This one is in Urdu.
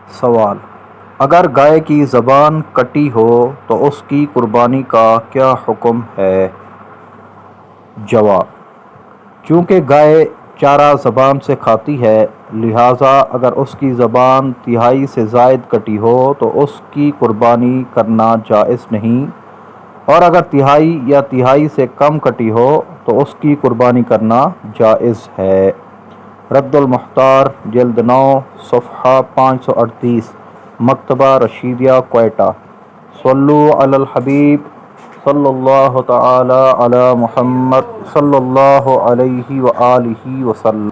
سوال: اگر گائے کی زبان کٹی ہو تو اس کی قربانی کا کیا حکم ہے؟ جواب: چونکہ گائے چارہ زبان سے کھاتی ہے، لہٰذا اگر اس کی زبان تہائی سے زائد کٹی ہو تو اس کی قربانی کرنا جائز نہیں، اور اگر تہائی یا تہائی سے کم کٹی ہو تو اس کی قربانی کرنا جائز ہے۔ رد المختار، جلد 9، صفحہ 538، مکتبہ رشیدیہ، کوئٹہ۔ صلو علی الحبیب صلی اللہ تعالی علی محمد صلی اللہ علیہ وآلہ وسلم۔